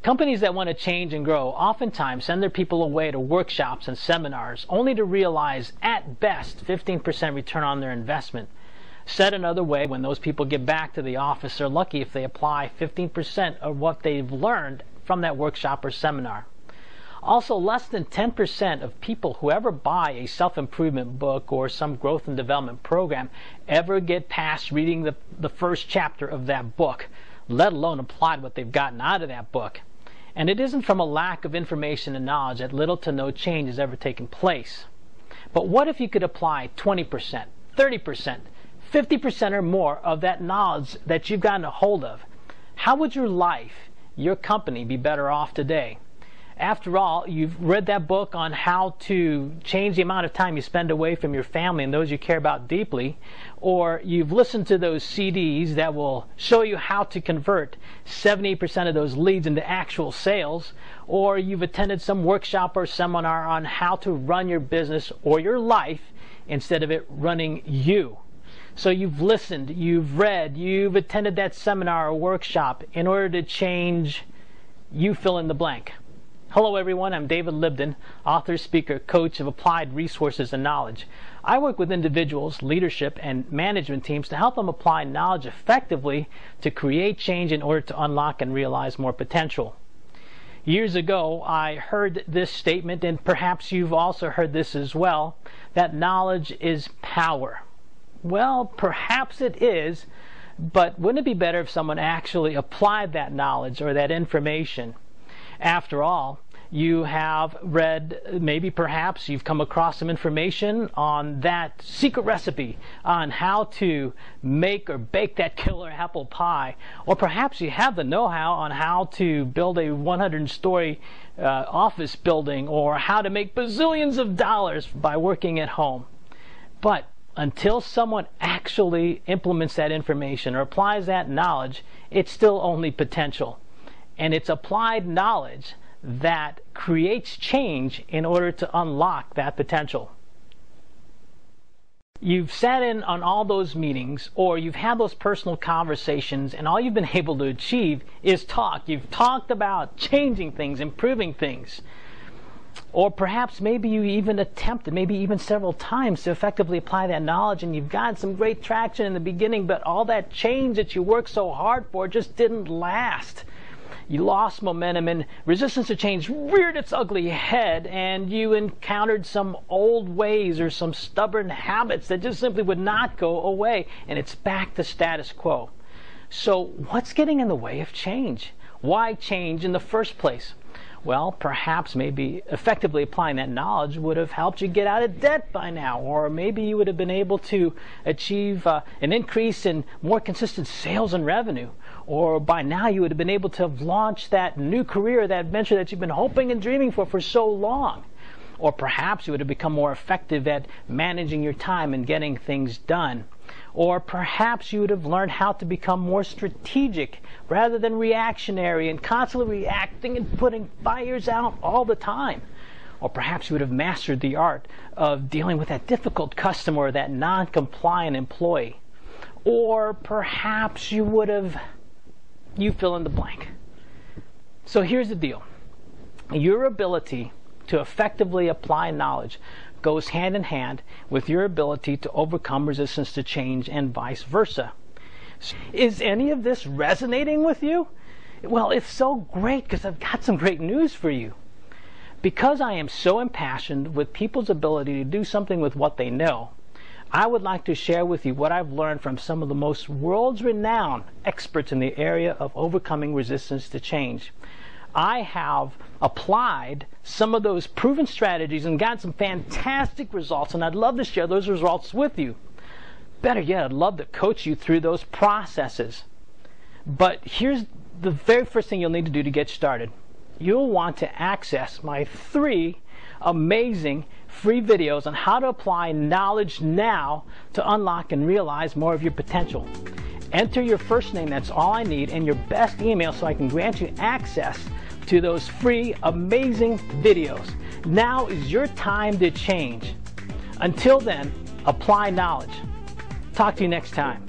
Companies that want to change and grow oftentimes send their people away to workshops and seminars only to realize at best 15% return on their investment. Said another way, when those people get back to the office, they're lucky if they apply 15% of what they've learned from that workshop or seminar. Also, less than 10% of people who ever buy a self-improvement book or some growth and development program ever get past reading the first chapter of that book, let alone apply what they've gotten out of that book. And it isn't from a lack of information and knowledge that little to no change has ever taken place. But what if you could apply 20%, 30%, 50% or more of that knowledge that you've gotten a hold of? How would your life, your company, be better off today? After all, you've read that book on how to change the amount of time you spend away from your family and those you care about deeply, or you've listened to those CDs that will show you how to convert 70% of those leads into actual sales, or you've attended some workshop or seminar on how to run your business or your life instead of it running you. So you've listened, you've read, you've attended that seminar or workshop in order to change, you fill in the blank. Hello everyone, I'm David Libdan, author, speaker, coach of applied resources and knowledge. I work with individuals, leadership, and management teams to help them apply knowledge effectively to create change in order to unlock and realize more potential. Years ago, I heard this statement, and perhaps you've also heard this as well, that knowledge is power. Well, perhaps it is, but wouldn't it be better if someone actually applied that knowledge or that information? After all, you have read, maybe perhaps you've come across some information on that secret recipe on how to make or bake that killer apple pie. Or perhaps you have the know-how on how to build a 100-story office building, or how to make bazillions of dollars by working at home. But until someone actually implements that information or applies that knowledge, it's still only potential. And it's applied knowledge that creates change in order to unlock that potential. You've sat in on all those meetings, or you've had those personal conversations, and all you've been able to achieve is talk. You've talked about changing things, improving things. Or perhaps maybe you even attempted, maybe even several times, to effectively apply that knowledge, and you've gotten some great traction in the beginning, but all that change that you worked so hard for just didn't last. You lost momentum, and resistance to change reared its ugly head, and you encountered some old ways or some stubborn habits that just simply would not go away, and it's back to status quo. So what's getting in the way of change? Why change in the first place? Well, perhaps maybe effectively applying that knowledge would have helped you get out of debt by now, or maybe you would have been able to achieve an increase in more consistent sales and revenue, or by now you would have been able to have launched that new career, that venture that you've been hoping and dreaming for so long. Or perhaps you would have become more effective at managing your time and getting things done. Or perhaps you would have learned how to become more strategic rather than reactionary and constantly reacting and putting fires out all the time. Or perhaps you would have mastered the art of dealing with that difficult customer or that non-compliant employee. Or perhaps you would have, you fill in the blank. So here's the deal. Your ability to effectively apply knowledge goes hand in hand with your ability to overcome resistance to change, and vice versa. Is any of this resonating with you? Well, it's so great, because I've got some great news for you. Because I am so impassioned with people's ability to do something with what they know, I would like to share with you what I've learned from some of the most world-renowned experts in the area of overcoming resistance to change. I have applied some of those proven strategies and gotten some fantastic results, and I'd love to share those results with you. Better yet, I'd love to coach you through those processes. But here's the very first thing you'll need to do to get started. You'll want to access my 3 amazing free videos on how to apply knowledge now to unlock and realize more of your potential. Enter your first name, that's all I need, and your best email so I can grant you access to those free, amazing videos. Now is your time to change. Until then, apply knowledge. Talk to you next time.